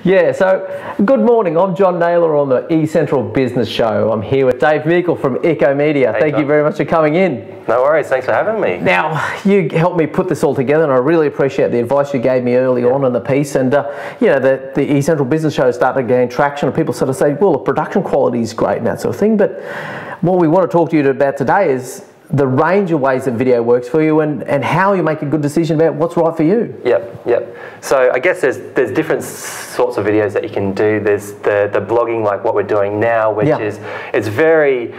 Yeah, so good morning. I'm John Naylor on the eCentral Business Show. I'm here with Dave Meikle from Eco Media. Thank you very much for coming in. No worries, thanks for having me. Now, you helped me put this all together, and I really appreciate the advice you gave me early on in the piece. And you know, the eCentral Business Show started to gain traction, and people sort of say, well, the production quality is great and that sort of thing. But what we want to talk to you about today is the range of ways that video works for you, and how you make a good decision about what's right for you. Yep. So I guess there's different sorts of videos that you can do. There's the blogging, like what we're doing now, which is it's very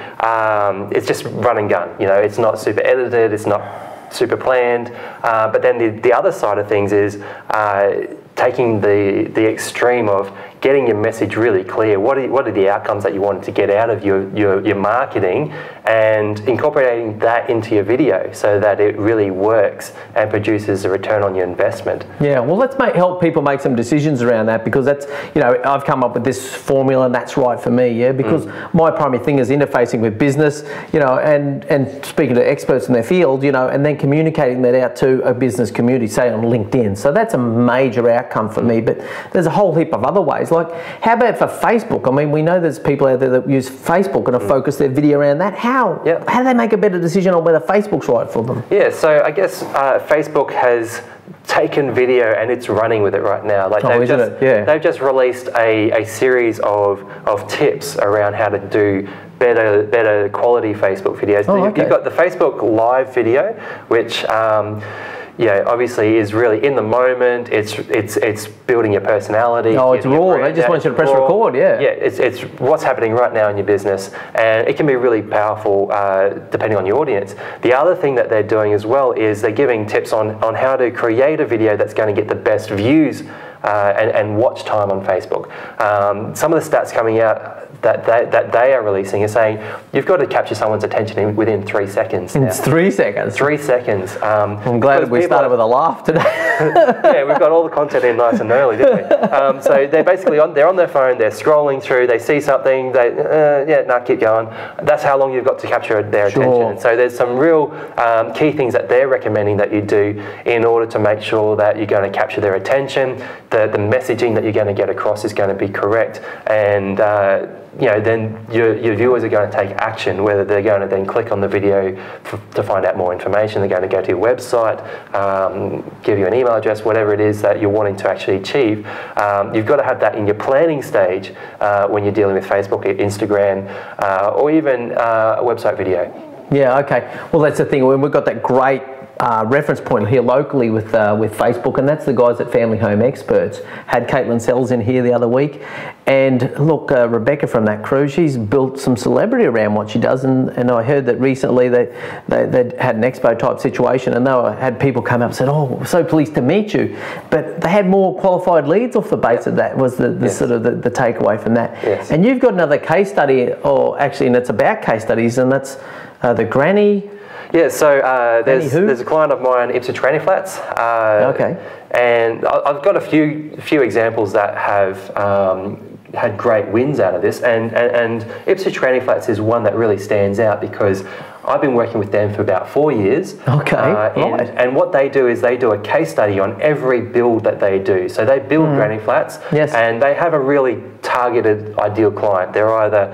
it's just run and gun. You know, it's not super edited, it's not super planned. But then the other side of things is taking the extreme of getting your message really clear. What are the outcomes that you wanted to get out of your marketing, and incorporating that into your video so that it really works and produces a return on your investment. Yeah, well, let's help people make some decisions around that, because that's, you know, I've come up with this formula and that's right for me, yeah, because my primary thing is interfacing with business, you know, and speaking to experts in their field, you know, and then communicating that out to a business community, say on LinkedIn. So that's a major outcome for me, but there's a whole heap of other ways. Like, how about for Facebook? I mean, we know there's people out there that use Facebook and focus their video around that. How do they make a better decision on whether Facebook's right for them? Yeah, so I guess Facebook has taken video and it's running with it right now. Like they've just released a series of tips around how to do better quality Facebook videos. You've got the Facebook Live video, which obviously is really in the moment. It's building your personality. Oh, it's raw. They just want you to press record. Yeah, it's what's happening right now in your business, and it can be really powerful depending on your audience. The other thing that they're doing as well is they're giving tips on how to create a video that's going to get the best views and watch time on Facebook. Some of the stats coming out that they are releasing is saying you've got to capture someone's attention within 3 seconds. It's 3 seconds? 3 seconds. I'm glad we started with a laugh today. Yeah, we've got all the content in nice and early, didn't we? So they're basically they're on their phone, they're scrolling through, they see something, keep going. That's how long you've got to capture their attention. So there's some real key things that they're recommending that you do in order to make sure that you're going to capture their attention, the messaging that you're going to get across is going to be correct, and then your viewers are going to take action, whether they're going to then click on the video to find out more information, they're going to go to your website, give you an email address, whatever it is that you're wanting to actually achieve. You've got to have that in your planning stage when you're dealing with Facebook, Instagram, or even a website video. Yeah, okay. Well, that's the thing. When we've got that great reference point here locally with Facebook, and that's the guys at Family Home Experts. Had Caitlin Sells in here the other week, and look, Rebecca from that crew, she's built some celebrity around what she does, and I heard that recently they had an expo type situation, and they had people come up and said, oh, we're so pleased to meet you, but they had more qualified leads off the base of that, was the sort of the takeaway from that. And you've got another case study, or actually, and it's about case studies, and that's the granny. Yeah, so there's a client of mine, Ipswich Granny Flats. And I've got a few examples that have had great wins out of this, and Ipswich Granny Flats is one that really stands out because I've been working with them for about 4 years. And what they do is they do a case study on every build that they do. So they build granny flats, and they have a really targeted ideal client. They're either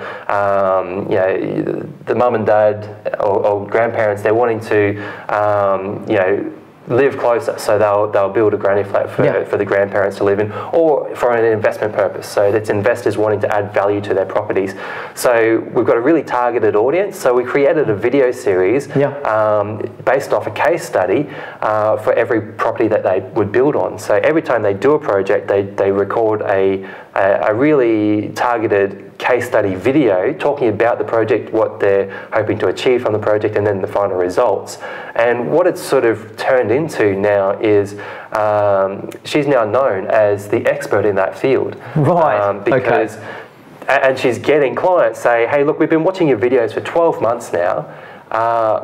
the mum and dad or grandparents. They're wanting to live closer, so they'll build a granny flat for the grandparents to live in, or for an investment purpose. So it's investors wanting to add value to their properties. So we've got a really targeted audience. So we created a video series based off a case study for every property that they would build on. So every time they do a project, they record a really targeted case study video talking about the project, what they're hoping to achieve from the project, and then the final results. And what it's sort of turned into now is she's now known as the expert in that field. Because and she's getting clients say, hey, look, we've been watching your videos for 12 months now.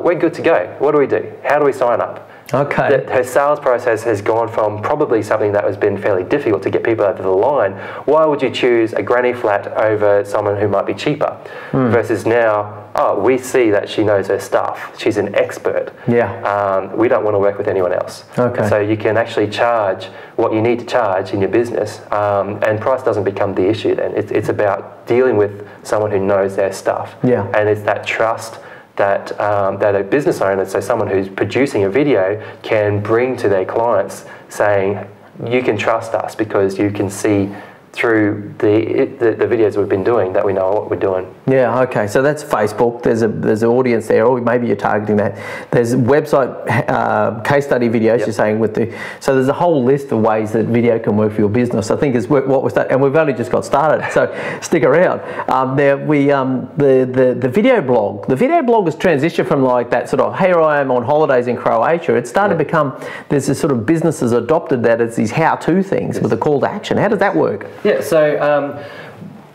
We're good to go. What do we do? How do we sign up? Okay. Her sales process has gone from probably something that has been fairly difficult to get people over the line. Why would you choose a granny flat over someone who might be cheaper? Versus now, oh, we see that she knows her stuff. She's an expert. Yeah. We don't want to work with anyone else. Okay. So you can actually charge what you need to charge in your business, and price doesn't become the issue then. It's about dealing with someone who knows their stuff. Yeah. And it's that trust that a business owner, so someone who's producing a video, can bring to their clients, saying, you can trust us because you can see through the videos we've been doing that we know what we're doing. Yeah, okay, so that's Facebook. There's an audience there, or maybe you're targeting that. There's website case study videos. You're saying so there's a whole list of ways that video can work for your business. I think is what we're starting, and we've only just got started. So stick around. The video blog. The video blog has transitioned from like that sort of here I am on holidays in Croatia. It's started to become, there's this sort of businesses adopted that as these how-to things with a call to action. How does that work? Yeah, so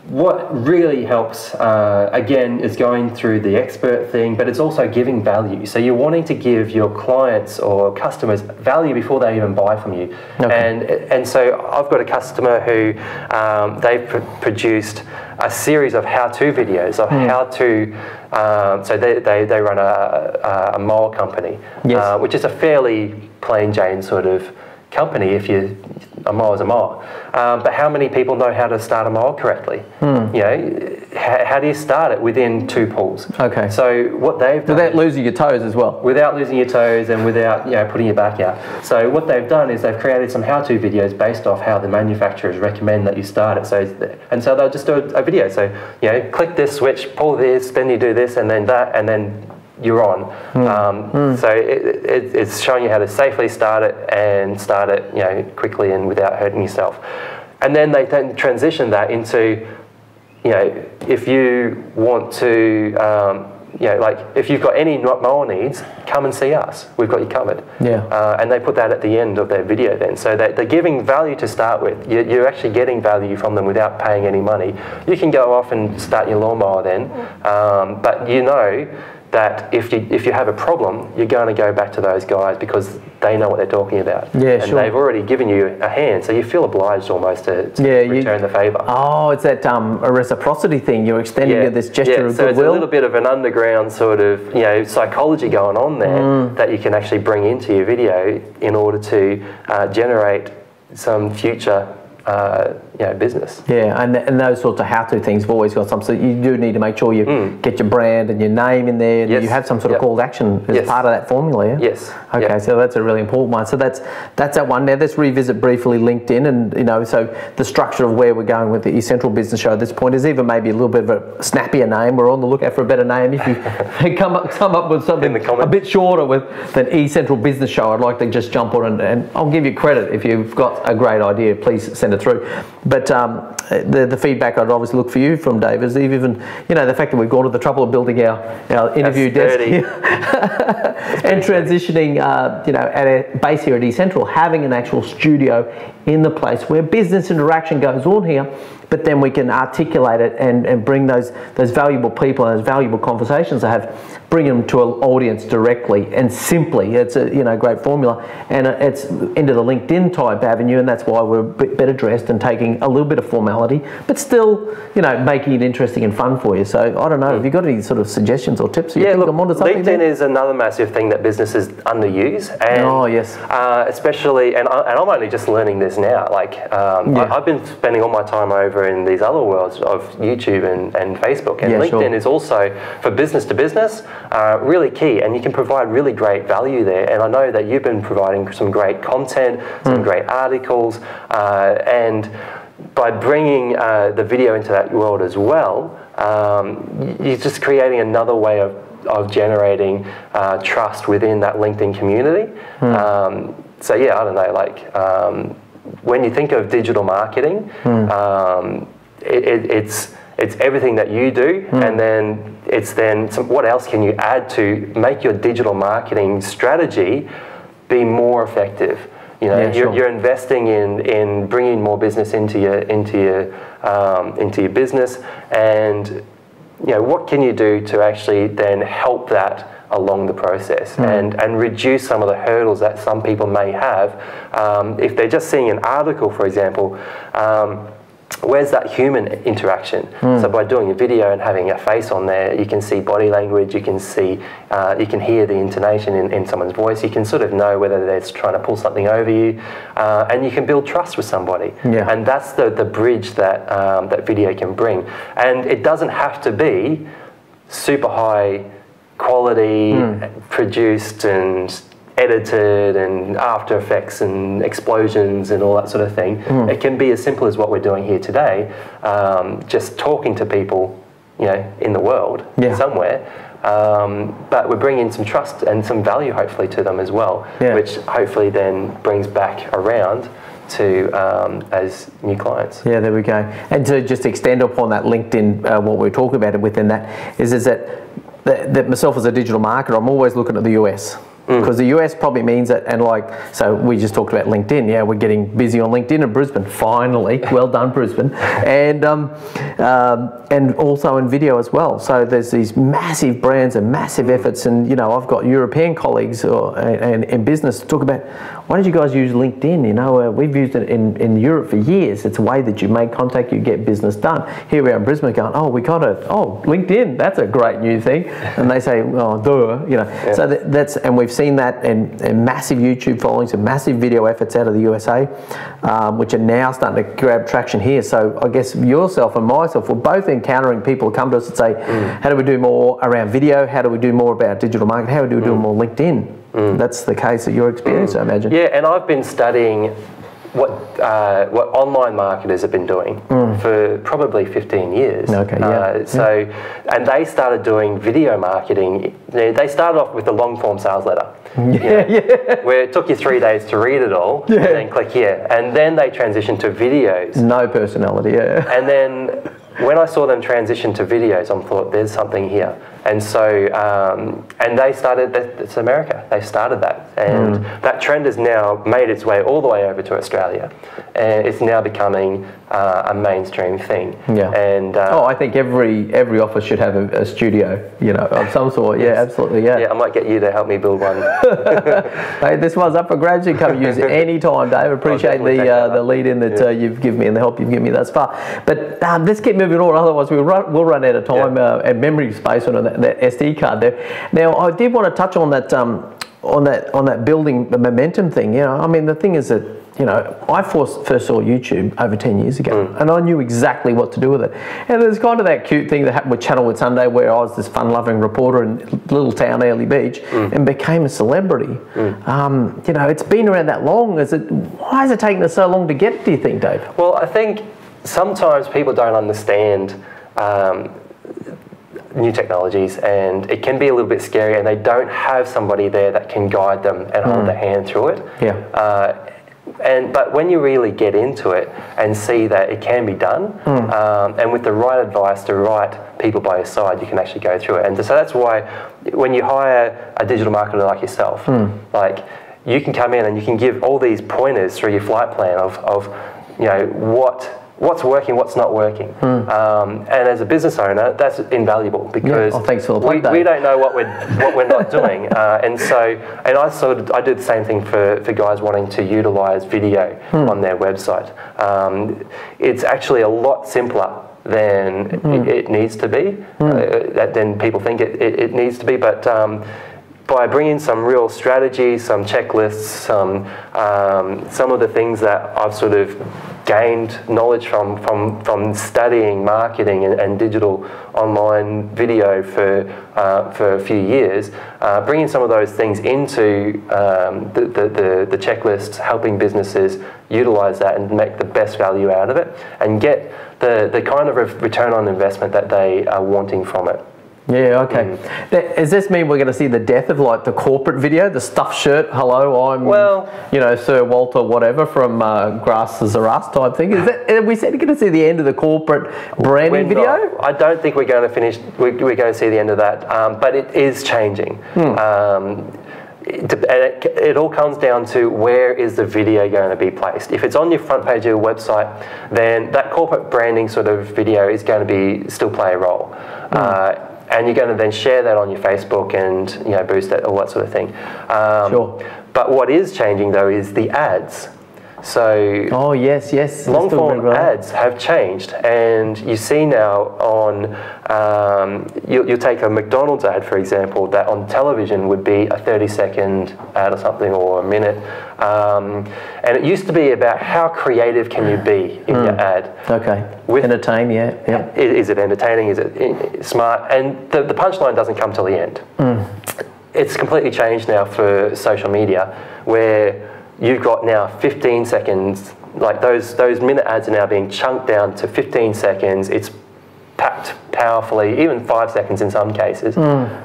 what really helps, again, is going through the expert thing, but it's also giving value. So you're wanting to give your clients or customers value before they even buy from you. Okay. And so I've got a customer who they've produced a series of how-to videos of how to, so they run a mole company, which is a fairly plain Jane sort of company. A mole is a mole. But how many people know how to start a mole correctly? You know, how do you start it within 2 pulls? Okay. So what they've done, without losing your toes as well. Without losing your toes and without putting your back out. So what they've done is they've created some how-to videos based off how the manufacturers recommend that you start it. So they'll just do a video. So click this switch, pull this, then you do this, and then that, and then you're on. So it's showing you how to safely start it and start it quickly and without hurting yourself. And then they then transition that into, if you want to, like if you've got any mole needs, come and see us. We've got you covered. Yeah. And they put that at the end of their video then. So they're giving value to start with. You're actually getting value from them without paying any money. You can go off and start your lawnmower then, but that if you have a problem, you're going to go back to those guys because they know what they're talking about. Yeah, and they've already given you a hand, so you feel obliged almost to return the favour. Oh, it's that a reciprocity thing. You're extending this gesture of so goodwill. It's a little bit of an underground sort of psychology going on there that you can actually bring into your video in order to generate some future business. Yeah, and those sorts of how-to things have always got some. So you do need to make sure you get your brand and your name in there, and you have some sort of call to action as part of that formula. Yeah? Yes. Okay, so that's a really important one. So that's that one. Now let's revisit briefly LinkedIn, and so the structure of where we're going with the Essential Business Show at this point is even maybe a little bit of a snappier name. We're on the lookout for a better name. If you come up with something a bit shorter than Essential Business Show, I'd like to just jump on and I'll give you credit if you've got a great idea. Please send it through. But the feedback I'd obviously look for you from Dave is even the fact that we've gone to the trouble of building our interview desk here and transitioning at a base here at eCentral, having an actual studio in the place where business interaction goes on here, but then we can articulate it and bring those valuable people and those valuable conversations I have, bring them to an audience directly and simply. It's a great formula, and it's into the LinkedIn type avenue, and that's why we're a bit better dressed and taking a little bit of formality, but still making it interesting and fun for you. So I don't know, have you got any sort of suggestions or tips? Yeah, look, LinkedIn is another massive thing that businesses underuse, and especially, and I'm only just learning this now. I've been spending all my time over in these other worlds of YouTube and Facebook, and LinkedIn is also for business to business really key, and you can provide really great value there. And I know that you've been providing some great content, some great articles, and by bringing the video into that world as well, you're just creating another way of generating trust within that LinkedIn community. So yeah, I don't know, when you think of digital marketing, it's everything that you do, and then what else can you add to make your digital marketing strategy be more effective? You're investing in bringing more business into your business, and what can you do to actually then help that along the process, and reduce some of the hurdles that some people may have. If they're just seeing an article, for example, where's that human interaction? So by doing a video and having a face on there, you can see body language, you can see, you can hear the intonation in someone's voice, you can sort of know whether they're trying to pull something over you, and you can build trust with somebody. And that's the bridge that, that video can bring. And it doesn't have to be super high quality, produced and edited and After Effects and explosions and all that sort of thing. It can be as simple as what we're doing here today, just talking to people, you know, in the world somewhere. But we're bringing some trust and some value hopefully to them as well, which hopefully then brings back around to as new clients. Yeah, there we go. And to just extend upon that LinkedIn, what we're talking about within that is that myself as a digital marketer, I'm always looking at the US. Because the US probably means that, and like, so we just talked about LinkedIn. Yeah, we're getting busy on LinkedIn in Brisbane. Finally, well done, Brisbane, and also in video as well. So there's these massive brands and massive efforts, and you know, I've got European colleagues and in business talk about, why don't you guys use LinkedIn? You know, we've used it in Europe for years. It's a way that you make contact, you get business done. Here we are in Brisbane going, oh, we got it. Oh, LinkedIn, that's a great new thing. And they say, oh, duh, you know. So that's, and we've seen that in massive YouTube followings and massive video efforts out of the USA, which are now starting to grab traction here. So I guess yourself and myself, we're both encountering people who come to us and say, how do we do more around video? How do we do more about digital marketing? How do we do more LinkedIn? That's the case that you're experiencing, I imagine. Yeah, and I've been studying what online marketers have been doing for probably 15 years. And they started doing video marketing. They started off with a long form sales letter. Where it took you 3 days to read it all and then click here. And then they transitioned to videos. No personality, And then when I saw them transition to videos, I thought, there's something here. And so, and they started, it's America, they started that. And that trend has now made its way all the way over to Australia. And it's now becoming a mainstream thing. And I think every office should have a studio, you know, of some sort. Yeah, absolutely, Yeah, I might get you to help me build one. Hey, this one's up for grabs. You can use it any time, Dave. Appreciate the lead in that you've given me and the help you've given me thus far. But let's get moving on, otherwise we'll run out of time and memory space on that SD card there. Now, I did want to touch on that on that building the momentum thing. You know, I mean, the thing is that, you know, I first saw YouTube over 10 years ago, and I knew exactly what to do with it. And there's kind of that cute thing that happened with Channel with Sunday, where I was this fun-loving reporter in little town Early Beach and became a celebrity. You know, it's been around that long. Why is it taking us so long to get, do you think, Dave? Well, I think sometimes people don't understand new technologies, and it can be a little bit scary, and they don't have somebody there that can guide them and hold their hand through it. But when you really get into it and see that it can be done, and with the right advice, the right people by your side, you can actually go through it. And so that's why when you hire a digital marketer like yourself, like, you can come in and you can give all these pointers through your flight plan of you know, what's working, what's not working. And as a business owner, that's invaluable, because we don't know what we're not doing. And I do the same thing for guys wanting to utilize video on their website. It's actually a lot simpler than it needs to be, than people think it needs to be. But by bringing some real strategy, some checklists, some of the things that I've sort of gained knowledge from studying marketing and digital online video for a few years, bringing some of those things into the checklists, helping businesses utilize that and make the best value out of it, and get the kind of return on investment that they are wanting from it. Yeah, okay. Does this mean we're going to see the death of, like, the corporate video, the stuffed shirt, hello, I'm, you know, Sir Walter whatever from Grass is a Us type thing? Are we going to see the end of the corporate branding video? I don't think we're going to finish, we're going to see the end of that, but it is changing. It all comes down to, where is the video going to be placed. If it's on your front page of your website, then that corporate branding sort of video is going to still play a role. and you're going to then share that on your Facebook and, you know, boost it, all that sort of thing. Sure. But what is changing though is the ads. So oh yes, yes, long form ads have changed, and you see now on you'll take a McDonald's ad, for example, that on television would be a 30-second ad or something, or a minute, and it used to be about how creative can you be in your ad. Okay. With entertain, yeah. Is it entertaining? Is it smart? And the punchline doesn't come till the end. It's completely changed now for social media, where you've got now 15 seconds, like those minute ads are now being chunked down to 15 seconds. It's packed powerfully, even 5 seconds in some cases,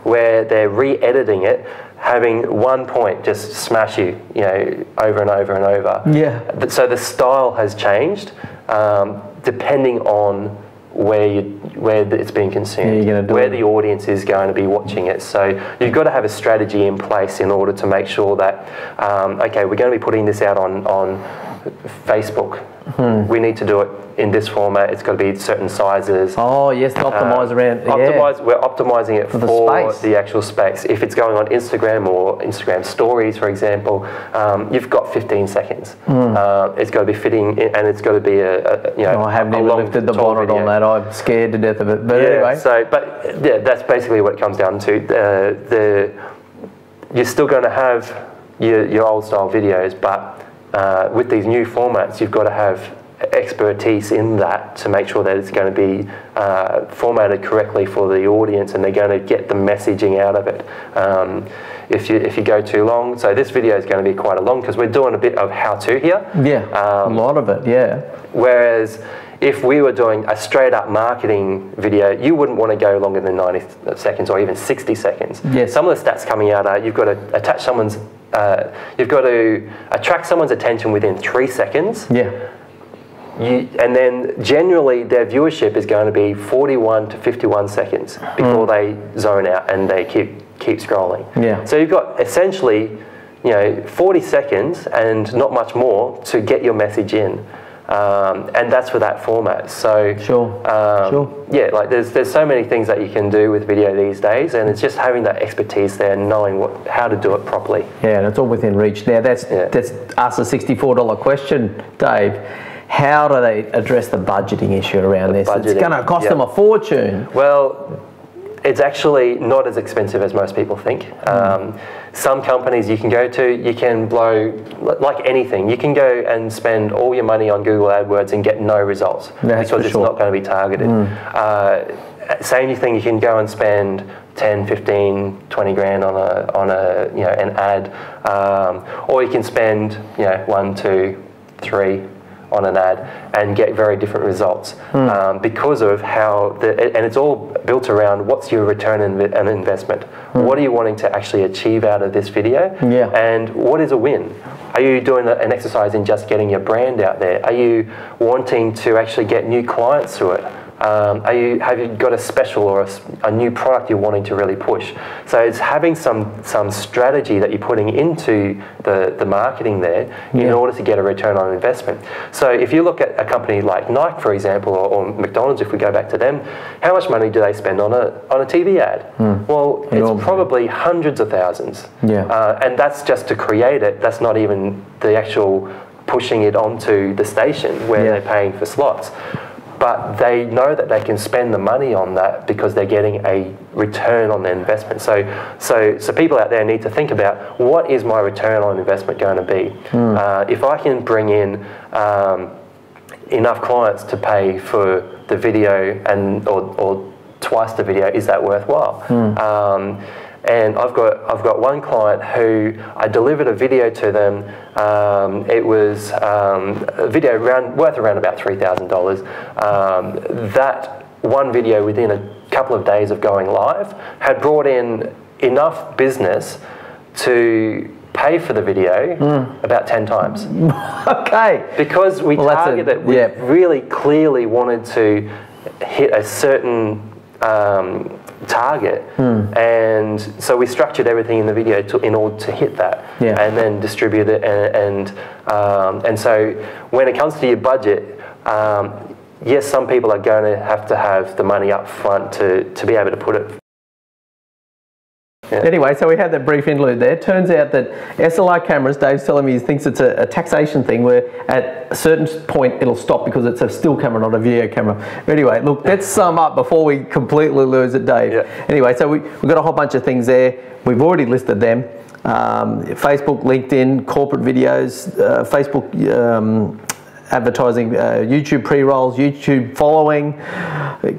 where they're re-editing it, having one point just smash you, you know, over and over and over. Yeah. So the style has changed depending on where it's being consumed, where the audience is going to be watching it. So you've got to have a strategy in place in order to make sure that, okay, we're going to be putting this out on Facebook. We need to do it in this format. It's got to be certain sizes. Oh yes, optimize around. We're optimizing it for the actual space. If it's going on Instagram or Instagram stories, for example, you've got 15 seconds. It's got to be fitting, and it's got to be a you know. I haven't even lifted the bonnet on that. I'm scared to death of it. But anyway. So, but yeah, that's basically what it comes down to. You're still going to have your old style videos, but with these new formats, you've got to have expertise in that to make sure that it's going to be formatted correctly for the audience, and they're going to get the messaging out of it. If you go too long, so this video is going to be quite a long, because we're doing a bit of how-to here. Yeah, a lot of it, yeah. Whereas if we were doing a straight up marketing video, you wouldn't want to go longer than 90 seconds or even 60 seconds. Yes. Some of the stats coming out are you've got to attach someone's, you've got to attract someone's attention within 3 seconds. Yeah. And then generally their viewership is going to be 41 to 51 seconds before they zone out and they keep scrolling. Yeah. So you've got essentially, you know, 40 seconds and not much more to get your message in. And that's for that format. So sure. Yeah, like there's so many things that you can do with video these days, and it's just having that expertise there and knowing how to do it properly. Yeah, and it's all within reach. Now that's us a $64 question, Dave. How do they address the budgeting issue around this? It's going to cost them a fortune. Well, it's actually not as expensive as most people think. Some companies you can go to, you can blow, like anything, you can go and spend all your money on Google AdWords and get no results because it's not going to be targeted. Same thing, you can go and spend 10, 15, 20 grand on a you know, an ad, or you can spend, you know, 1, 2, 3 on an ad and get very different results because of how and it's all built around what's your return on investment. What are you wanting to actually achieve out of this video? And what is a win? Are you doing an exercise in just getting your brand out there? Are you wanting to actually get new clients through it? Have you got a special or a new product you're wanting to really push? So it's having some strategy that you're putting into the marketing there in order to get a return on investment. So if you look at a company like Nike, for example, or McDonald's, if we go back to them, how much money do they spend on a TV ad? Well, it's probably hundreds of thousands. And that's just to create it. That's not even the actual pushing it onto the station where they're paying for slots. But they know that they can spend the money on that because they're getting a return on their investment. So people out there need to think about, what is my return on investment going to be? If I can bring in enough clients to pay for the video or twice the video, is that worthwhile? And I've got one client who I delivered a video to them. It was a video worth around about $3,000. That one video within a couple of days of going live had brought in enough business to pay for the video about 10 times. Okay. Because we targeted, we really clearly wanted to hit a certain target, and so we structured everything in the video in order to hit that, and then distribute it, and so when it comes to your budget, yes, some people are going to have the money up front to be able to put it Yeah. Anyway, so we had that brief interlude there. Turns out that SLR cameras, Dave's telling me he thinks it's a taxation thing where at a certain point it'll stop because it's a still camera, not a video camera. Anyway, look, let's sum up before we completely lose it, Dave. Yeah. Anyway, so we've got a whole bunch of things there. We've already listed them. Facebook, LinkedIn, corporate videos, Facebook advertising, YouTube pre-rolls, YouTube following,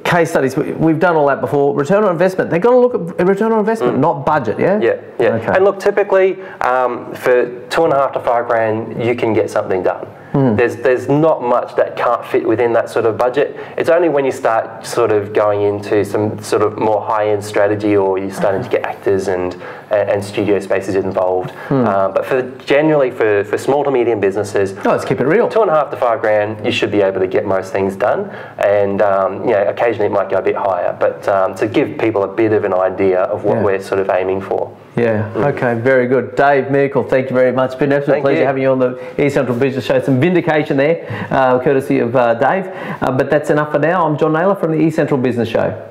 case studies. We've done all that before. Return on investment. They've got to look at return on investment, not budget, yeah? Yeah. Okay. And look, typically for $2.5 to $5,000, you can get something done. There's not much that can't fit within that sort of budget. It's only when you start sort of going into some sort of more high-end strategy, or you're starting to get actors and studio spaces involved. But generally for small to medium businesses, let's keep it real. $2.5 to $5,000, you should be able to get most things done. And occasionally it might go a bit higher, but to give people a bit of an idea of what we're sort of aiming for. Yeah, okay, very good. Dave, Meikle, thank you very much. It's been an absolute pleasure having you on the East Central Business Show. Some vindication there, courtesy of Dave. But that's enough for now. I'm John Naylor from the East Central Business Show.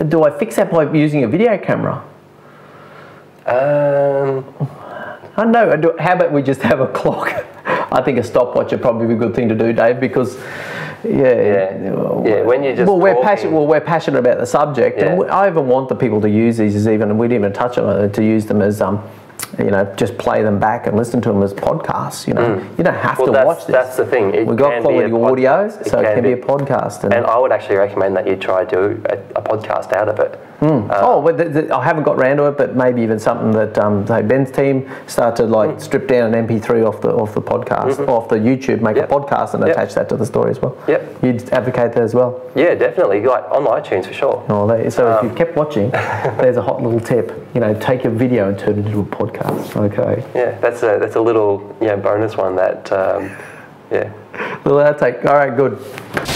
Do I fix that by using a video camera? I don't know. How about we just have a clock? I think a stopwatch would probably be a good thing to do, Dave, because when you just we're passionate about the subject, and I even want the people to use these as even, and we didn't even touch on it, to use them as just play them back and listen to them as podcasts. You don't have to watch this. That's the thing. We've got quality audio, so it can be a podcast. And I would actually recommend that you try to do a podcast out of it. I haven't got round to it, but maybe even something that Ben's team start to strip down an MP3 off the podcast, off the YouTube, make a podcast and attach that to the story as well. You'd advocate that as well? Yeah, definitely. Like on iTunes for sure. So if you've kept watching, there's a hot little tip. Take a video and turn it into a podcast. Okay. Yeah, that's a little bonus one that Little outtake. All right, good.